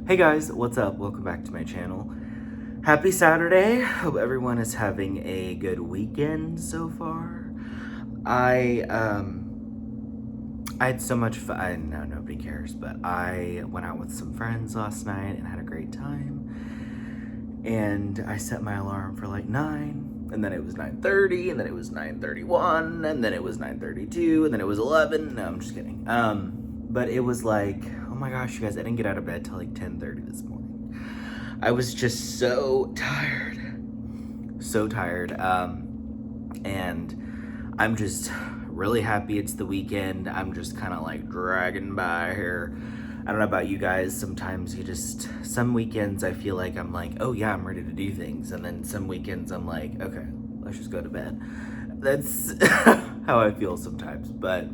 Hey guys, what's up? Welcome back to my channel. Happy Saturday. Hope everyone is having a good weekend so far. I had so much fun. I know nobody cares, but I went out with some friends last night and had a great time. And I set my alarm for like 9, and then it was 9:30, and then it was 9:31, and then it was 9:32, and then it was 11. No, I'm just kidding. But it was like, oh my gosh, you guys, I didn't get out of bed till like 10:30 this morning. I was just so tired. So tired. And I'm just really happy it's the weekend. I'm just kind of like dragging by here. I don't know about you guys. Sometimes some weekends I feel like I'm like, oh yeah, I'm ready to do things. And then some weekends I'm like, okay, let's just go to bed. That's how I feel sometimes. But,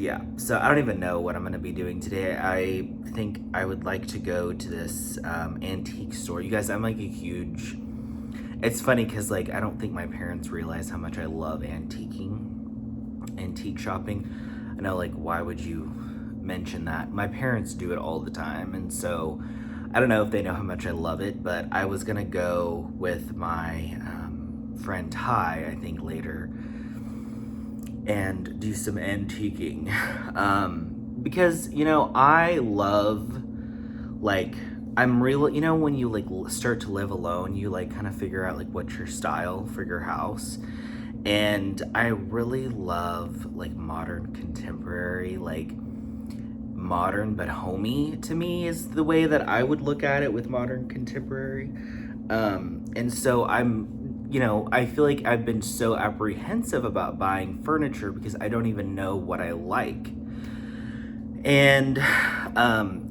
yeah, so I don't even know what I'm gonna be doing today. I think I would like to go to this antique store. You guys, I'm like a huge, it's funny because like I don't think my parents realize how much I love antique shopping. I know, like, why would you mention that? My parents do it all the time, and so I don't know if they know how much I love it, but I was gonna go with my friend Ty, I think later, and do some antiquing. Because, I love, like, I'm real, when you like start to live alone, you like kind of figure out like what's your style for your house. And I really love like modern contemporary, like modern but homey to me is the way that I would look at it with modern contemporary. And so I feel like I've been so apprehensive about buying furniture because I don't even know what I like. And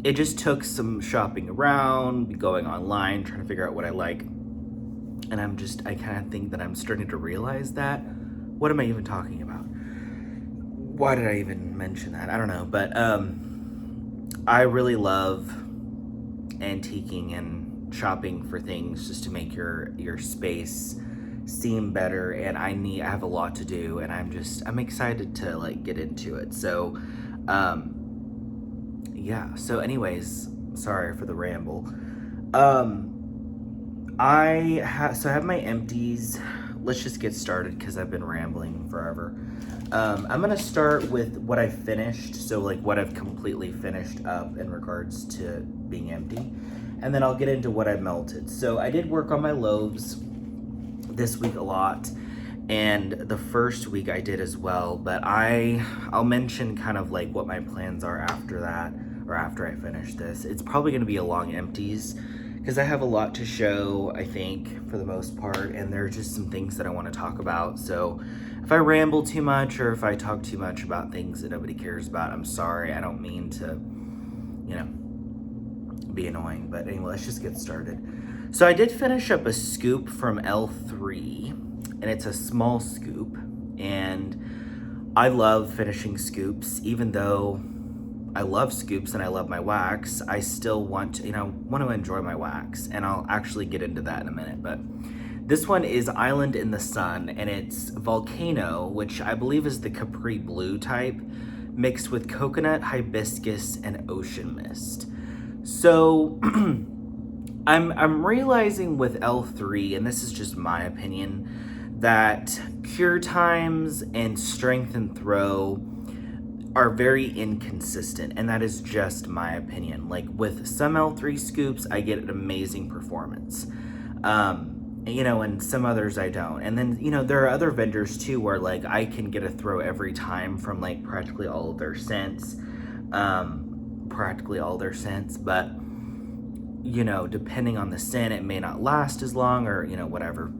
it just took some shopping around, going online, trying to figure out what I like. And I kind of think that I'm starting to realize that. What am I even talking about? Why did I even mention that? I don't know. But I really love antiquing and shopping for things just to make your space seem better. And I have a lot to do, and I'm excited to like get into it. So yeah, so anyways, sorry for the ramble. I have my empties. Let's just get started because I've been rambling forever. I'm gonna start with what I finished, so like what I've completely finished up in regards to being empty, and then I'll get into what I melted. So I did work on my loaves this week a lot, and the first week I did as well, but I'll mention kind of like what my plans are after that, or after I finish this. It's probably going to be a long empties because I have a lot to show, I think, for the most part, and there are just some things that I want to talk about. So if I ramble too much or if I talk too much about things that nobody cares about, I'm sorry. I don't mean to, be annoying, but anyway, let's just get started. So I did finish up a scoop from L3, and it's a small scoop, and I love finishing scoops. Even though I love scoops and I love my wax, I still want to enjoy my wax, and I'll actually get into that in a minute. But this one is Island in the Sun, and it's Volcano, which I believe is the Capri Blue type, mixed with coconut, hibiscus, and ocean mist. So I'm realizing with L3, and this is just my opinion, that cure times and strength and throw are very inconsistent, and that is just my opinion. Like with some L3 scoops, I get an amazing performance, and some others I don't. And then, there are other vendors too where like I can get a throw every time from like practically all their scents, but depending on the scent, it may not last as long, or whatever.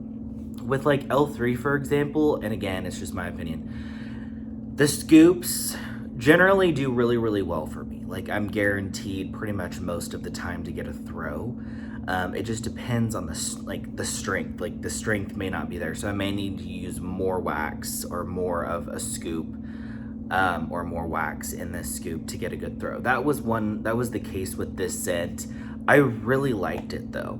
With like L3, for example, and again, it's just my opinion, the scoops generally do really, really well for me. Like I'm guaranteed pretty much most of the time to get a throw. It just depends on the strength. Like the strength may not be there, so I may need to use more wax or more of a scoop, or more wax in this scoop to get a good throw. That was the case with this scent. I really liked it though.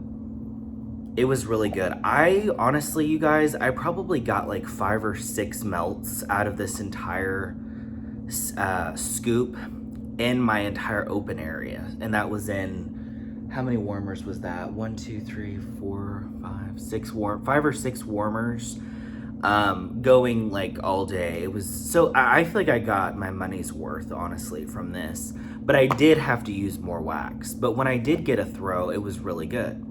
It was really good. I honestly, you guys, I probably got like 5 or 6 melts out of this entire scoop. in my entire open area. And that was in, how many warmers was that? 1, 2, 3, 4, 5, 6 5 or 6 warmers, going like all day. It was so, I feel like I got my money's worth, honestly, from this. But I did have to use more wax. But when I did get a throw, it was really good.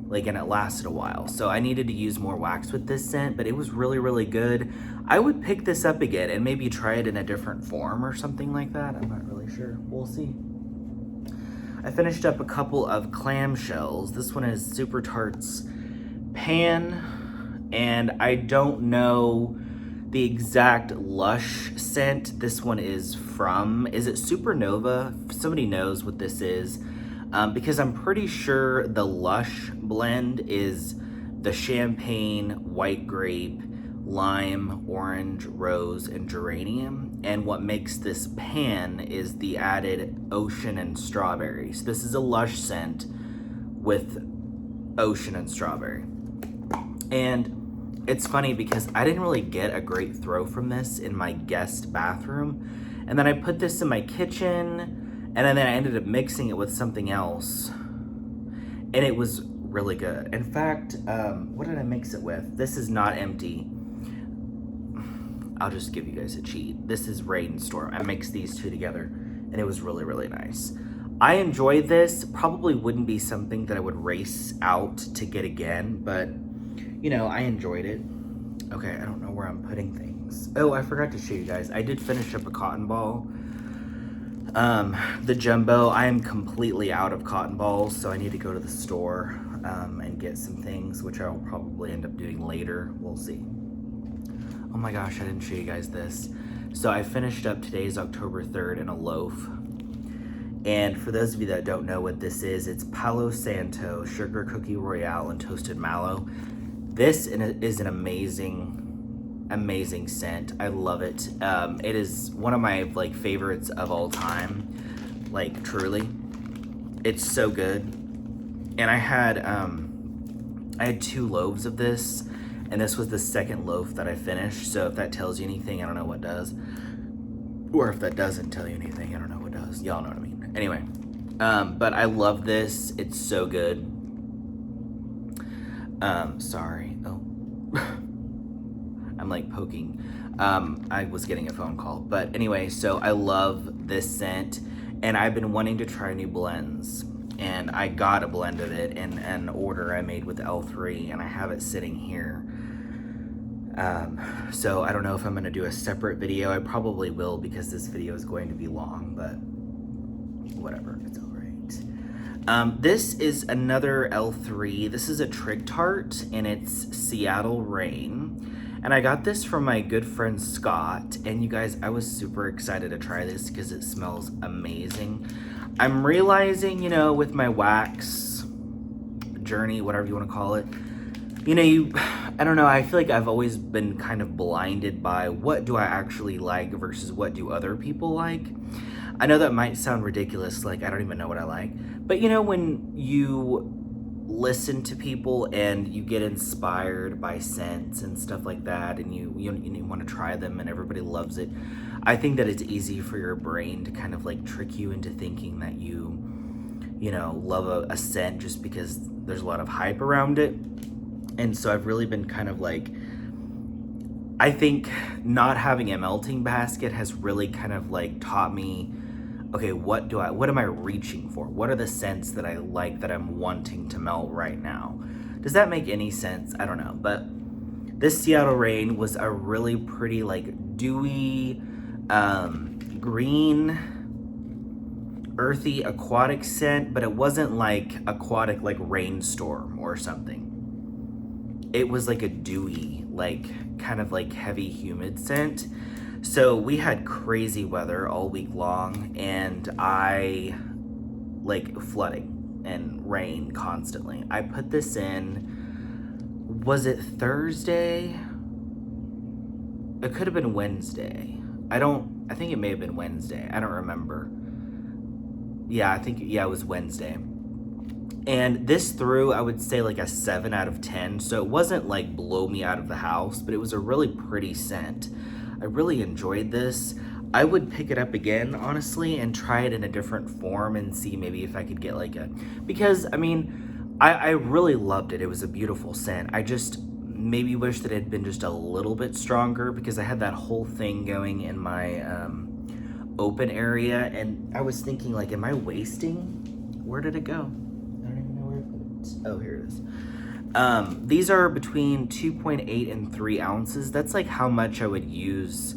Like, and it lasted a while. So I needed to use more wax with this scent, but it was really, really good. I would pick this up again and maybe try it in a different form or something like that. I'm not really sure. We'll see. I finished up a couple of clamshells. This one is Super Tarts Pan, and I don't know the exact Lush scent this one is from. Is it Supernova? If somebody knows what this is, because I'm pretty sure the Lush blend is the champagne, white grape, lime, orange, rose, and geranium. And what makes this pan is the added ocean and strawberry. So this is a Lush scent with ocean and strawberry. And it's funny because I didn't really get a great throw from this in my guest bathroom. And then I put this in my kitchen, and then I ended up mixing it with something else. And it was really good. In fact, what did I mix it with? This is not empty. I'll just give you guys a cheat. This is Rainstorm. I mixed these two together, and it was really, really nice. I enjoyed this. Probably wouldn't be something that I would race out to get again, but, you know, I enjoyed it. Okay, I don't know where I'm putting things. Oh, I forgot to show you guys. I did finish up a cotton ball. The jumbo. I am completely out of cotton balls, so I need to go to the store and get some things, which I'll probably end up doing later. We'll see. Oh my gosh, I didn't show you guys this. So I finished up today's October 3rd in a loaf. And for those of you that don't know what this is, it's Palo Santo, Sugar Cookie Royale, and Toasted Mallow. This is an amazing, amazing scent. I love it. It is one of my like favorites of all time. Like, truly. It's so good. And I had 2 loaves of this. And this was the second loaf that I finished. So if that tells you anything, I don't know what does. Or if that doesn't tell you anything, I don't know what does. Y'all know what I mean. Anyway, but I love this. It's so good. Sorry. Oh, I'm like poking. I was getting a phone call. But anyway, so I love this scent. And I've been wanting to try new blends. And I got a blend of it in an order I made with L3, and I have it sitting here. So I don't know if I'm gonna do a separate video. I probably will, because this video is going to be long, but whatever, it's all right. This is another L3. This is a Trig Tart, and it's Seattle Rain. And I got this from my good friend Scott, and you guys, I was super excited to try this because it smells amazing. I'm realizing, you know, with my wax journey, whatever you want to call it, you know, I don't know, I feel like I've always been kind of blinded by what do I actually like versus what do other people like. I know that might sound ridiculous, like I don't even know what I like, but you know, when you listen to people and you get inspired by scents and stuff like that, and you want to try them and everybody loves it, I think that it's easy for your brain to kind of like trick you into thinking that you know, love a scent just because there's a lot of hype around it. And so I've really been kind of like, I think not having a melting basket has really kind of like taught me, okay, what am I reaching for? What are the scents that I like that I'm wanting to melt right now? Does that make any sense? I don't know. But this Seattle Rain was a really pretty like dewy, green, earthy aquatic scent, but it wasn't like aquatic like rainstorm or something. It was like a dewy, like kind of like heavy humid scent. So we had crazy weather all week long, and I like flooding and rain constantly. I put this in, was it Thursday? It could have been Wednesday. I think it may have been Wednesday. I don't remember. Yeah, it was Wednesday. And this threw, I would say, like a 7 out of 10. So it wasn't like blow me out of the house, but it was a really pretty scent. I really enjoyed this. I would pick it up again, honestly, and try it in a different form and see maybe if I could get like a, because I mean, I really loved it. It was a beautiful scent. I just maybe wish that it had been just a little bit stronger because I had that whole thing going in my open area, and I was thinking like, am I wasting? Where did it go? I don't even know where I put it. Oh, here it is. These are between 2.8 and 3 ounces. That's like how much I would use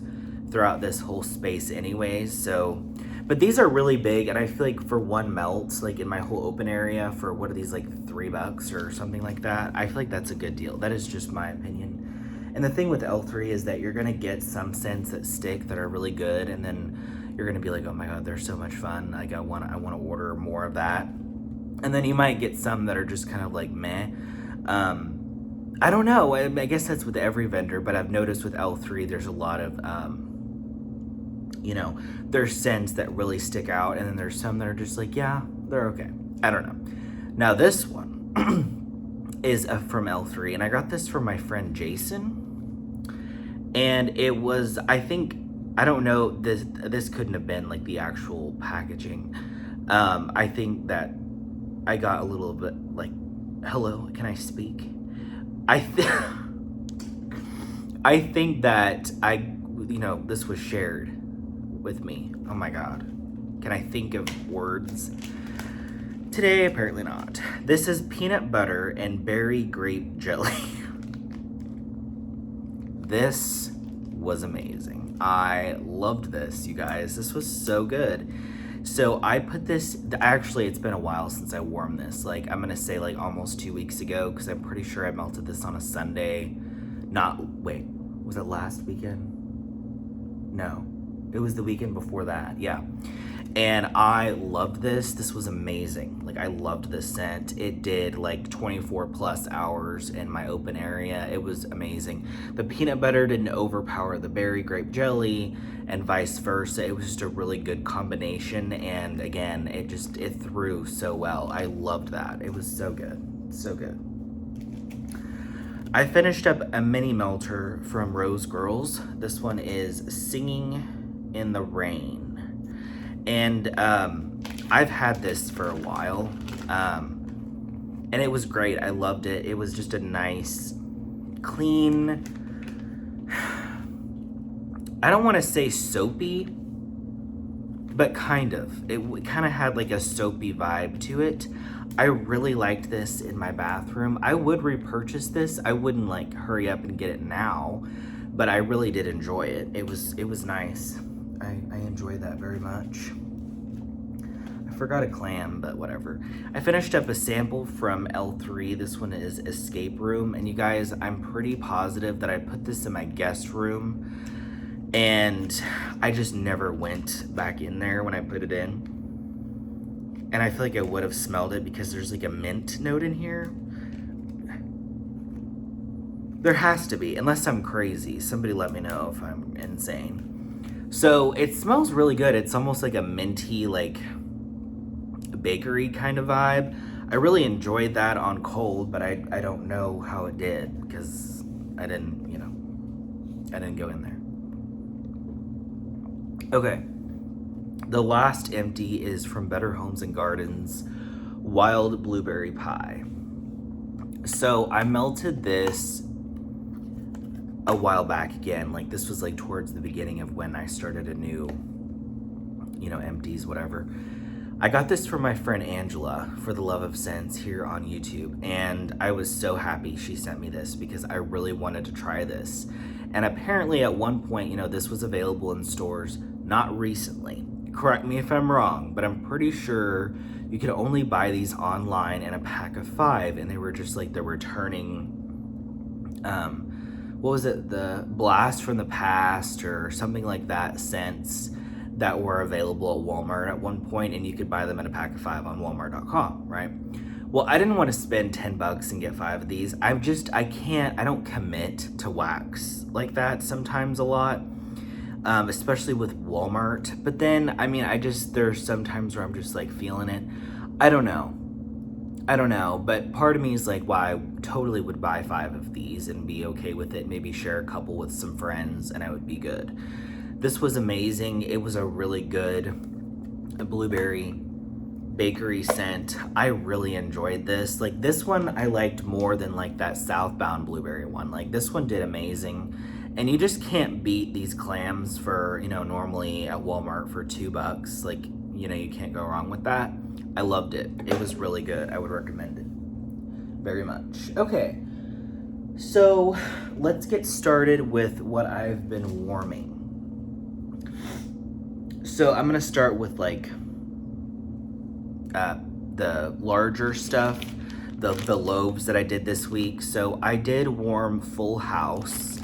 throughout this whole space anyways. So, but these are really big, and I feel like for one melt, like in my whole open area, for what are these, like $3 or something like that, I feel like that's a good deal. That is just my opinion. And the thing with L3 is that you're gonna get some scents that stick that are really good, and then you're gonna be like, oh my god, they're so much fun. Like I wanna order more of that. And then you might get some that are just kind of like meh. I don't know. I guess that's with every vendor, but I've noticed with L3 there's a lot of there's scents that really stick out, and then there's some that are just like, yeah, they're okay. I don't know. Now this one is from L3, and I got this from my friend Jason, and it was, I think, I don't know, this couldn't have been like the actual packaging. I think that I got a little bit like, hello, can I speak? I think that this was shared with me. Oh my god. Can I think of words? Today, apparently not. This is peanut butter and berry grape jelly. This was amazing. I loved this, you guys. This was so good. So I put this, actually it's been a while since I warmed this. Like I'm gonna say like almost 2 weeks ago, because I'm pretty sure I melted this on a Sunday. Was it last weekend? No, it was the weekend before that, yeah. And I loved this. This was amazing. Like I loved this scent. It did like 24 plus hours in my open area. It was amazing. The peanut butter didn't overpower the berry grape jelly and vice versa. It was just a really good combination. And again, it threw so well. I loved that. It was so good. So good. I finished up a mini melter from Rose Girls. This one is Singing in the Rain. And I've had this for a while, and it was great. I loved it. It was just a nice, clean, I don't want to say soapy, but kind of. It kind of had like a soapy vibe to it. I really liked this in my bathroom. I would repurchase this. I wouldn't like hurry up and get it now, but I really did enjoy it. It was nice. I enjoyed that very much. I forgot a clam, but whatever. I finished up a sample from L3. This one is Escape Room. And you guys, I'm pretty positive that I put this in my guest room, and I just never went back in there when I put it in. And I feel like I would have smelled it because there's like a mint note in here. There has to be, unless I'm crazy. Somebody let me know if I'm insane. So it smells really good. It's almost like a minty, like bakery kind of vibe. I really enjoyed that on cold, but I don't know how it did because I didn't go in there. Okay. The last empty is from Better Homes and Gardens, Wild Blueberry Pie. So I melted this a while back again. Like this was like towards the beginning of when I started a new, empties, whatever. I got this from my friend Angela for the Love of Scents here on YouTube, and I was so happy she sent me this because I really wanted to try this. And apparently at one point, this was available in stores, not recently. Correct me if I'm wrong, but I'm pretty sure you could only buy these online in a pack of 5, and they were just like the returning, what was it, the Blast from the Past or something like that scents that were available at Walmart at one point, and you could buy them in a pack of 5 on walmart.com, right? Well, I didn't want to spend $10 and get 5 of these. I don't commit to wax like that sometimes a lot, especially with Walmart. But then, there's some times where I'm just like feeling it. I don't know, but part of me is like, wow, I totally would buy 5 of these and be okay with it. Maybe share a couple with some friends and I would be good. This was amazing. It was a really good blueberry bakery scent. I really enjoyed this. Like this one I liked more than like that Southbound blueberry one. Like this one did amazing. And you just can't beat these clams for, you know, normally at Walmart for $2. Like, you know, you can't go wrong with that. I loved it. It was really good. I would recommend it very much. Okay. So let's get started with what I've been warming. So I'm gonna start with like the larger stuff, the loaves that I did this week. So I did warm Full House.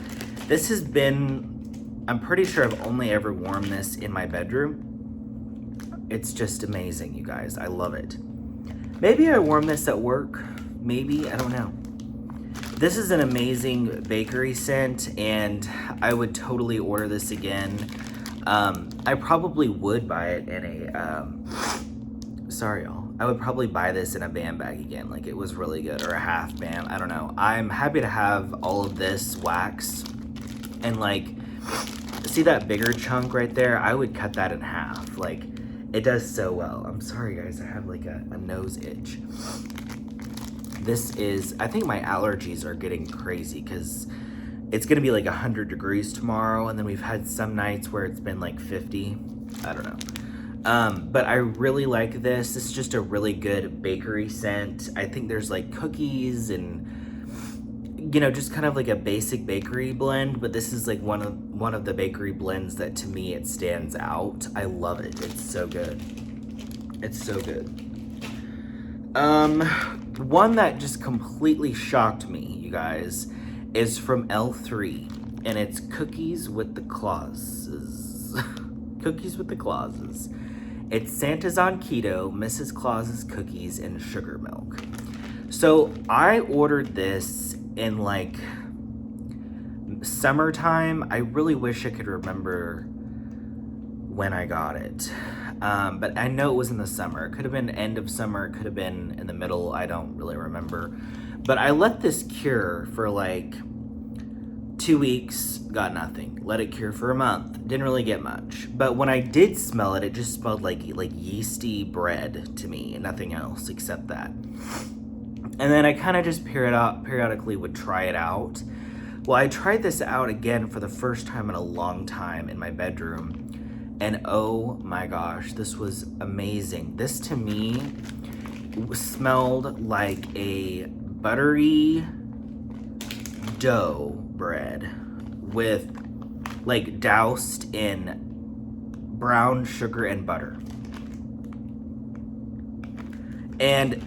This has been, I'm pretty sure I've only ever warmed this in my bedroom. It's just amazing, you guys. I love it. Maybe I warmed this at work. Maybe, I don't know. This is an amazing bakery scent, and I would totally order this again. I probably would buy it in a, sorry y'all, I would probably buy this in a band bag again. Like it was really good, or a half band, I don't know. I'm happy to have all of this wax, and like, see that bigger chunk right there? I would cut that in half. Like, it does so well. I'm sorry guys, I have like a nose itch. This is, I think my allergies are getting crazy because it's gonna be like 100 degrees tomorrow, and then we've had some nights where it's been like 50. I don't know. But I really like this. This is just a really good bakery scent. I think there's like cookies and, you know, just kind of like a basic bakery blend, but this is like one of the bakery blends that to me it stands out. I love it. It's so good. It's so good. One that just completely shocked me, you guys, is from L3, and it's Cookies with the Clauses. Cookies with the Clauses. It's Santa's on Keto, Mrs. Claus's Cookies, and Sugar Milk. So I ordered this in like summertime. I really wish I could remember when I got it. But I know it was in the summer. It could have been end of summer. It could have been in the middle. I don't really remember. But I let this cure for like 2 weeks, got nothing. Let it cure for a month, didn't really get much. But when I did smell it, it just smelled like yeasty bread to me, and nothing else except that. And then I kind of just periodically would try it out. Well, I tried this out again for the first time in a long time in my bedroom. And oh my gosh, this was amazing. This to me smelled like a buttery dough bread with like doused in brown sugar and butter. And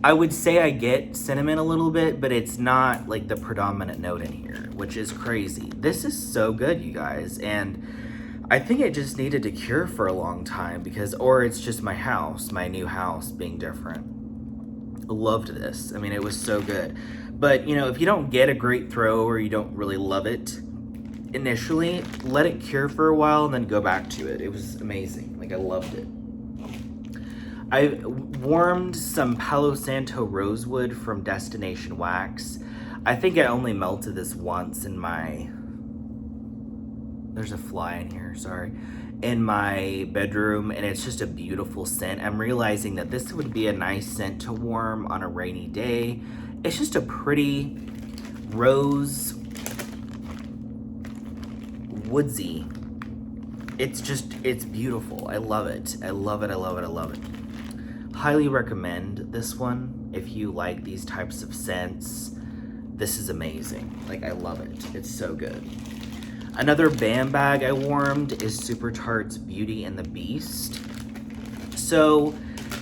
I would say I get cinnamon a little bit, but it's not like the predominant note in here, which is crazy. This is so good, you guys. And I think it just needed to cure for a long time because, or it's just my house, my new house being different. Loved this. I mean, it was so good. But, you know, if you don't get a great throw or you don't really love it initially, let it cure for a while and then go back to it. It was amazing. Like, I loved it. I warmed some Palo Santo Rosewood from Destination Wax. I think I only melted this once in my, there's a fly in here, sorry, in my bedroom, and it's just a beautiful scent. I'm realizing that this would be a nice scent to warm on a rainy day. It's just a pretty rose, woodsy. It's beautiful. I love it. I love it, I love it, I love it. Highly recommend this one if you like these types of scents. This is amazing. Like, I love it. It's so good. Another band bag I warmed is Super Tarts Beauty and the Beast. So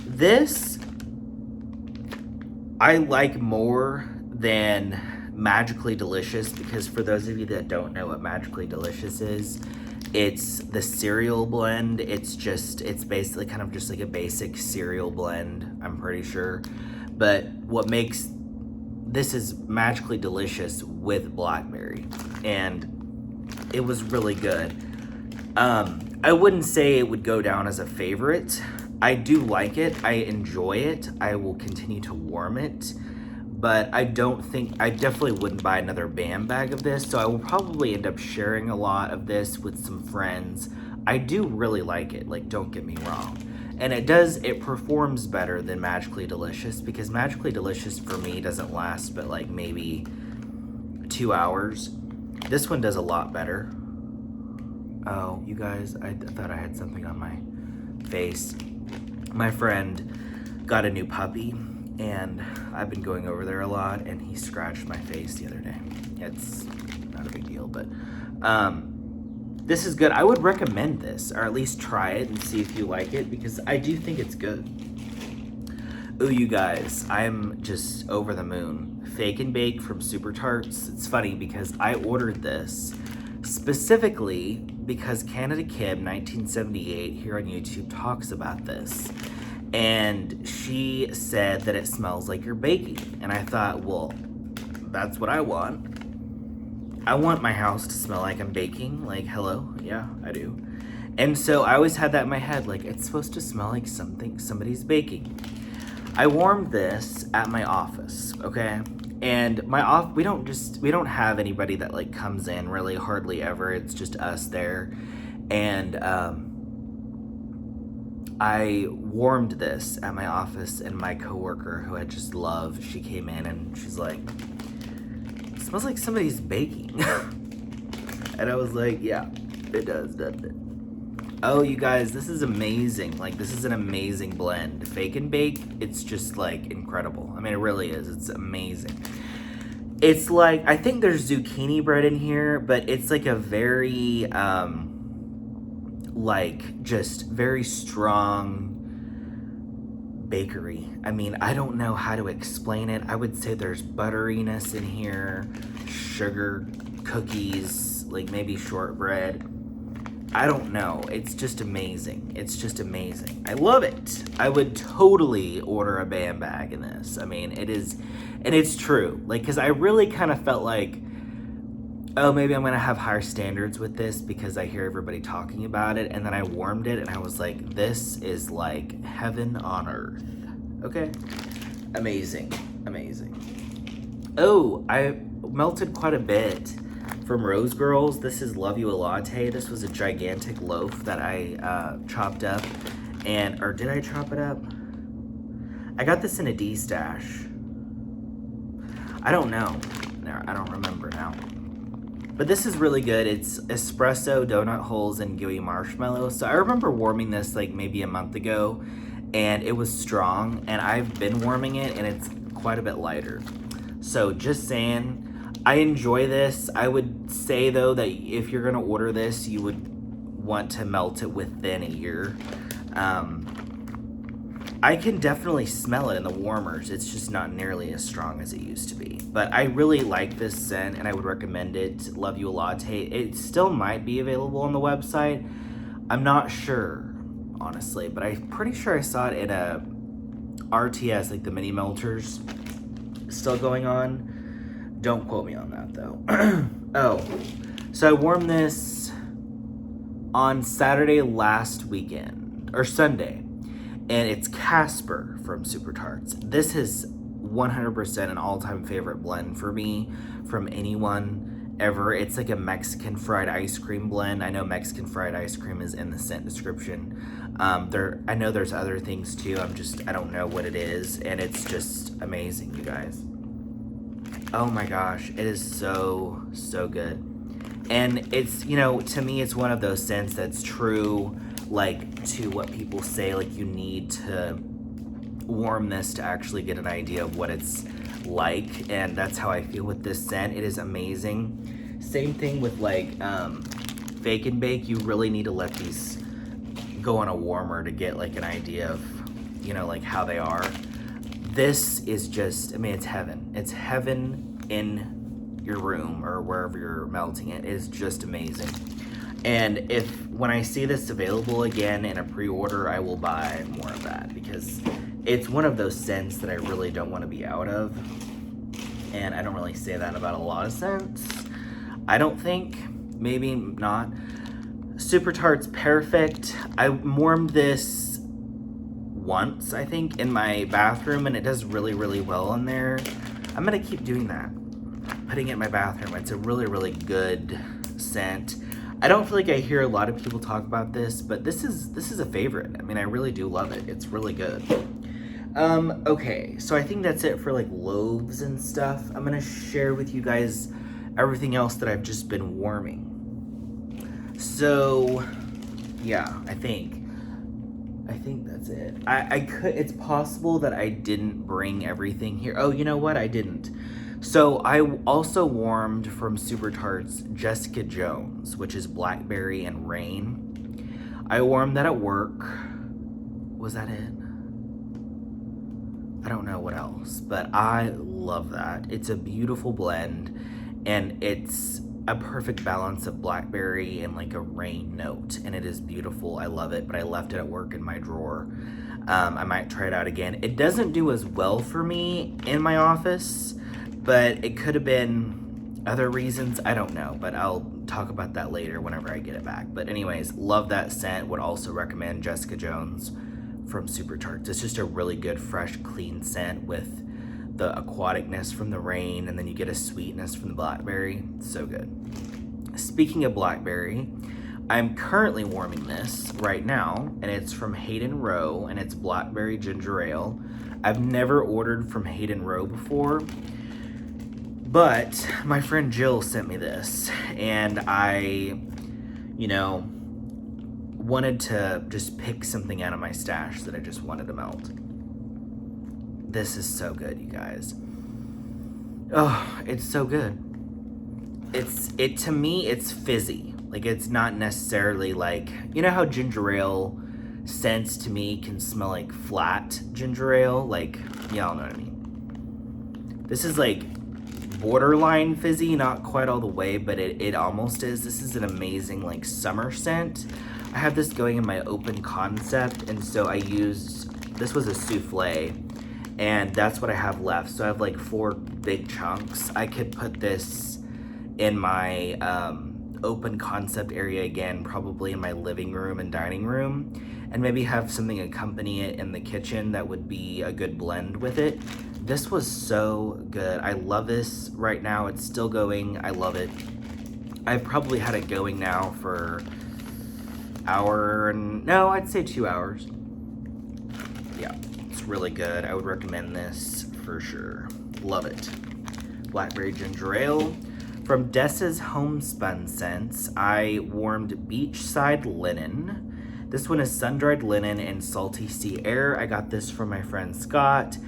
this I like more than Magically Delicious, because for those of you that don't know what Magically Delicious is, it's the cereal blend. It's basically kind of just like a basic cereal blend, I'm pretty sure. But what makes this is Magically Delicious with blackberry, and it was really good. I wouldn't say it would go down as a favorite. I do like it. I enjoy it. I will continue to warm it. but I definitely wouldn't buy another BAM bag of this, so I will probably end up sharing a lot of this with some friends. I do really like it, like, don't get me wrong. And it performs better than Magically Delicious, because Magically Delicious for me doesn't last but like maybe 2 hours. This one does a lot better. Oh, you guys, I thought I had something on my face. My friend got a new puppy, and I've been going over there a lot, and he scratched my face the other day. It's not a big deal, but this is good. I would recommend this, or at least try it and see if you like it, because I do think it's good. Ooh, you guys, I'm just over the moon. Fake and Bake from Super Tarts. It's funny because I ordered this specifically because Canada Kib 1978 here on YouTube talks about this. And she said that it smells like you're baking. And I thought, well, that's what I want. I want my house to smell like I'm baking. Like, hello? Yeah, I do. And so I always had that in my head, like, it's supposed to smell like somebody's baking. I warmed this at my office, okay? And we don't have anybody that like comes in really, hardly ever. It's just us there. And I warmed this at my office, and my coworker, who I just love, she came in and she's like, it smells like somebody's baking. And I was like, yeah, it does, doesn't it? Oh, you guys, this is amazing. Like, this is an amazing blend. Fake and Bake, it's just like incredible. I mean, it really is. It's amazing. It's like, I think there's zucchini bread in here, but it's like a very, like, just very strong bakery. I mean, I don't know how to explain it. I would say there's butteriness in here, sugar, cookies, like maybe shortbread. I don't know. It's just amazing. It's just amazing. I love it. I would totally order a BAM bag in this. I mean, it is, and it's true. Like, because I really kind of felt like, oh, maybe I'm going to have higher standards with this because I hear everybody talking about it. And then I warmed it and I was like, this is like heaven on earth. Okay? Amazing. Amazing. Oh, I melted quite a bit from Rose Girls. This is Love You a Latte. This was a gigantic loaf that I chopped up. Or did I chop it up? I got this in a D-stash. I don't know. I don't remember now. But this is really good. It's espresso, donut holes, and gooey marshmallow. So I remember warming this like maybe a month ago, and it was strong, and I've been warming it, and it's quite a bit lighter. So just saying, I enjoy this. I would say though that if you're gonna order this, you would want to melt it within a year. I can definitely smell it in the warmers. It's just not nearly as strong as it used to be. But I really like this scent, and I would recommend it. Love You a Latte. It still might be available on the website. I'm not sure, honestly, but I'm pretty sure I saw it in a RTS, like the mini melters, still going on. Don't quote me on that though. Oh, so I warmed this on Saturday last weekend, or Sunday, and it's Casper from Super Tarts. This is 100% an all-time favorite blend for me from anyone ever. It's like a Mexican fried ice cream blend. I know Mexican fried ice cream is in the scent description. I know there's other things too. I don't know what it is, and it's just amazing, you guys. Oh my gosh, it is so good. And it's, to me, it's one of those scents that's true, like, to what people say, like, you need to warm this to actually get an idea of what it's like, and that's how I feel with this scent. It is amazing. Same thing with, like, Fake and Bake. You really need to let these go on a warmer to get, like, an idea of, like, how they are. This is just, it's heaven. It's heaven in your room or wherever you're melting it. It is just amazing. And when I see this available again in a pre-order, I will buy more of that because it's one of those scents that I really don't want to be out of. And I don't really say that about a lot of scents. I don't think. Maybe not. Super Tarts Perfect. I warmed this once, I think, in my bathroom, and it does really well in there. I'm gonna keep doing that. Putting it in my bathroom. It's a really, really good scent. I don't feel like I hear a lot of people talk about this, but this is a favorite. I mean, I really do love it. It's really good. Okay, so I think that's it for like loaves and stuff. I'm gonna share with you guys everything else that I've just been warming. So, yeah, I think that's it. I could. It's possible that I didn't bring everything here. Oh, you know what? I didn't. So I also warmed from Super Tarts Jessica Jones, which is blackberry and rain. I warmed that at work. Was that it? I don't know what else, but I love that. It's a beautiful blend, and it's a perfect balance of blackberry and like a rain note, and it is beautiful. I love it, but I left it at work in my drawer. I might try it out again. It doesn't do as well for me in my office, but it could have been other reasons. I don't know, but I'll talk about that later whenever I get it back. But anyways, love that scent. Would also recommend Jessica Jones from Super Tarts. It's just a really good, fresh, clean scent with the aquaticness from the rain, and then you get a sweetness from the blackberry. So good. Speaking of blackberry, I'm currently warming this right now, and it's from Hayden Row, and it's blackberry ginger ale. I've never ordered from Hayden Row before, but my friend Jill sent me this, and I, wanted to just pick something out of my stash that I just wanted to melt. This is so good, you guys. Oh, it's so good. To me, it's fizzy. Like, it's not necessarily like, you know how ginger ale scents to me can smell like flat ginger ale? Like, y'all know what I mean. This is like borderline fizzy, not quite all the way, but it almost is. This is an amazing like summer scent. I have this going in my open concept, and so this was a souffle, and that's what I have left. So I have like 4 big chunks. I could put this in my open concept area again, probably in my living room and dining room, and maybe have something accompany it in the kitchen that would be a good blend with it. This was so good. I love this right now. It's still going. I love it. I've probably had it going now for I'd say 2 hours. Yeah, it's really good. I would recommend this for sure. Love it. Blackberry ginger ale. From Dessa's Homespun Scents, I warmed beachside linen. This one is sun-dried linen and salty sea air. I got this from my friend Scott,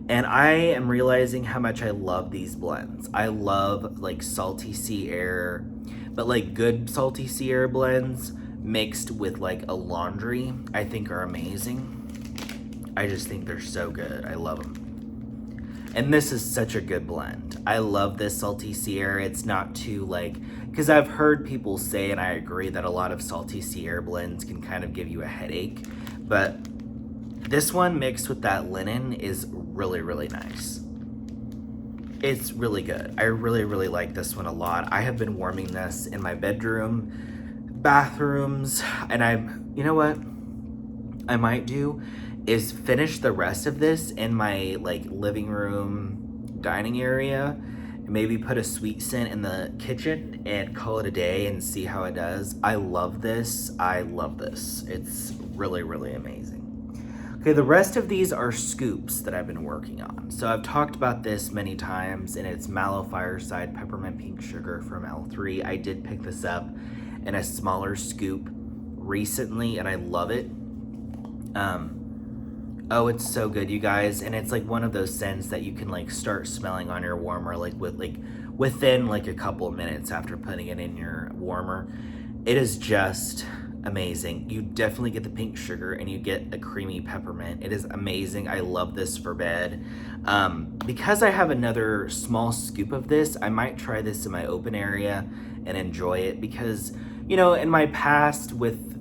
and I am realizing how much I love these blends. I love like salty sea air, but like good salty sea air blends mixed with like a laundry, I think are amazing. I just think they're so good. I love them. And this is such a good blend. I love this salty sea air. It's not too like, because I've heard people say, and I agree, that a lot of salty sea air blends can kind of give you a headache, but this one mixed with that linen is really, really nice. It's really good. I really, really like this one a lot. I have been warming this in my bedroom, bathrooms, and you know what I might do is finish the rest of this in my like living room, dining area, and maybe put a sweet scent in the kitchen and call it a day and see how it does. I love this. I love this. It's really, really amazing. Okay, the rest of these are scoops that I've been working on. So I've talked about this many times, and it's Mallow Fireside Peppermint Pink Sugar from L3. I did pick this up in a smaller scoop recently, and I love it. Oh, it's so good, you guys. And it's like one of those scents that you can like start smelling on your warmer within like a couple of minutes after putting it in your warmer. It is just amazing. You definitely get the pink sugar and you get a creamy peppermint. It is amazing. I love this for bed. Because I have another small scoop of this, I might try this in my open area and enjoy it, because, in my past with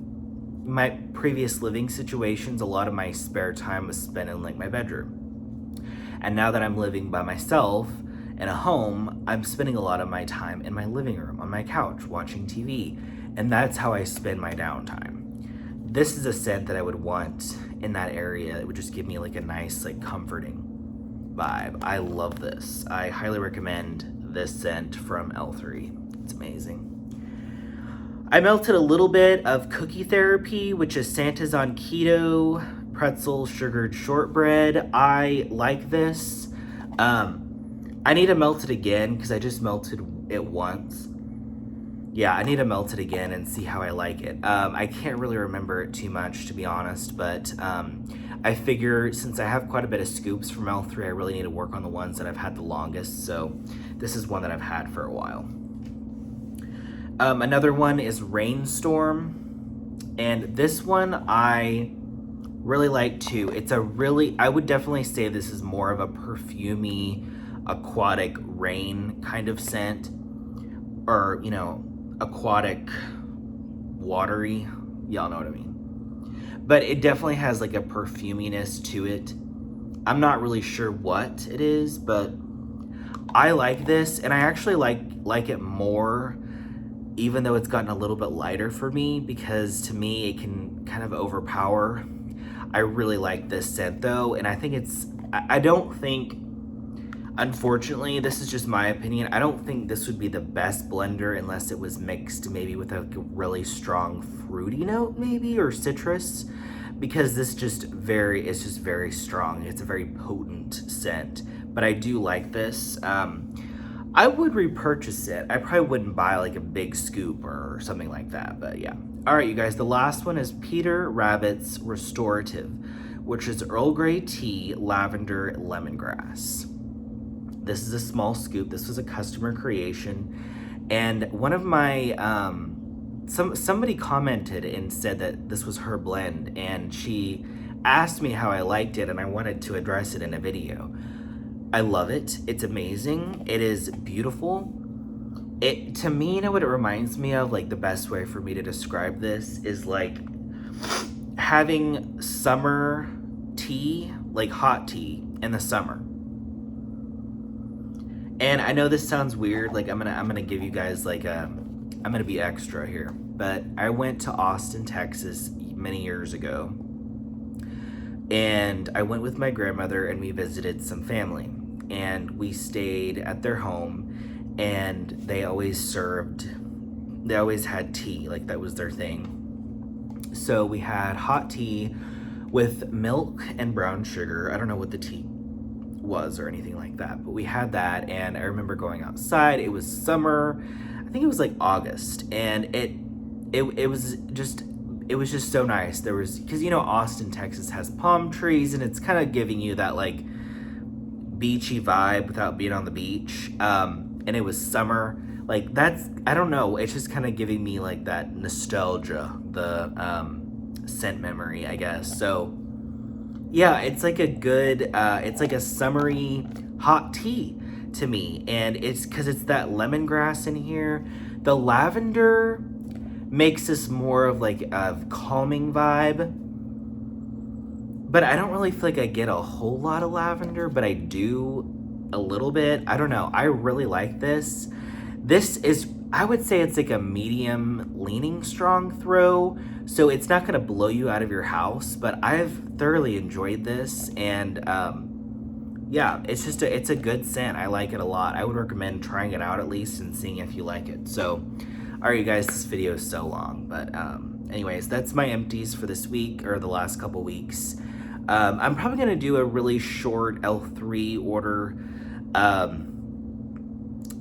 my previous living situations, a lot of my spare time was spent in like my bedroom. And now that I'm living by myself in a home, I'm spending a lot of my time in my living room, on my couch, watching TV. And that's how I spend my downtime. This is a scent that I would want in that area. It would just give me like a nice, like comforting vibe. I love this. I highly recommend this scent from L3. It's amazing. I melted a little bit of Cookie Therapy, which is Santa's on Keto pretzel sugared shortbread. I like this. I need to melt it again because I just melted it once. Yeah, I need to melt it again and see how I like it. I can't really remember it too much, to be honest, but I figure since I have quite a bit of scoops from L3, I really need to work on the ones that I've had the longest, so this is one that I've had for a while. Another one is Rainstorm, and this one I really like too. I would definitely say this is more of a perfumey, aquatic rain kind of scent, or, you know, aquatic, watery, y'all know what I mean. But it definitely has like a perfuminess to it. I'm not really sure what it is, but I like this, and I actually like it more, even though it's gotten a little bit lighter for me, because to me it can kind of overpower. I really like this scent though, and I think I don't think, unfortunately, this is just my opinion, I don't think this would be the best blender unless it was mixed maybe with a really strong fruity note maybe, or citrus, because this it's just very strong. It's a very potent scent, but I do like this. I would repurchase it. I probably wouldn't buy like a big scoop or something like that, but yeah. All right, you guys, the last one is Peter Rabbit's Restorative, which is Earl Grey tea, lavender, lemongrass. This is a small scoop. This was a customer creation, and one of my somebody commented and said that this was her blend, and she asked me how I liked it, and I wanted to address it in a video. I love it. It's amazing. It is beautiful. To me, you know what it reminds me of? Like, the best way for me to describe this is like having summer tea, like hot tea in the summer. And I know this sounds weird. Like, I'm gonna give you guys like I'm gonna be extra here, but I went to Austin, Texas many years ago, and I went with my grandmother and we visited some family, and we stayed at their home, and they always had tea, like that was their thing. So we had hot tea with milk and brown sugar. I don't know what the tea was or anything like that, but we had that, and I remember going outside. It was summer. I think it was like August, and it was just so nice. There was, because you know Austin, Texas has palm trees, and it's kind of giving you that like beachy vibe without being on the beach. And it was summer. Like, that's, I don't know, it's just kind of giving me like that nostalgia, the scent memory, I guess. So yeah, it's like a good, it's like a summery hot tea to me, and it's because it's that lemongrass in here. The lavender makes this more of like a calming vibe, but I don't really feel like I get a whole lot of lavender, but I do a little bit. I don't know. I really like this. This is, I would say it's like a medium leaning strong throw, so it's not going to blow you out of your house, but I've thoroughly enjoyed this, and yeah, it's a good scent. I like it a lot. I would recommend trying it out at least and seeing if you like it. So, all right, you guys, this video is so long, but anyways, that's my empties for this week, or the last couple weeks. I'm probably going to do a really short L3 order,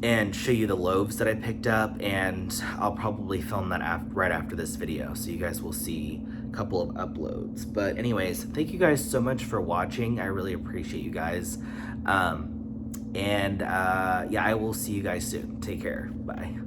and show you the loaves that I picked up, and I'll probably film that right after this video, so you guys will see a couple of uploads. But anyways, thank you guys so much for watching. I really appreciate you guys, and yeah, I will see you guys soon. Take care. Bye.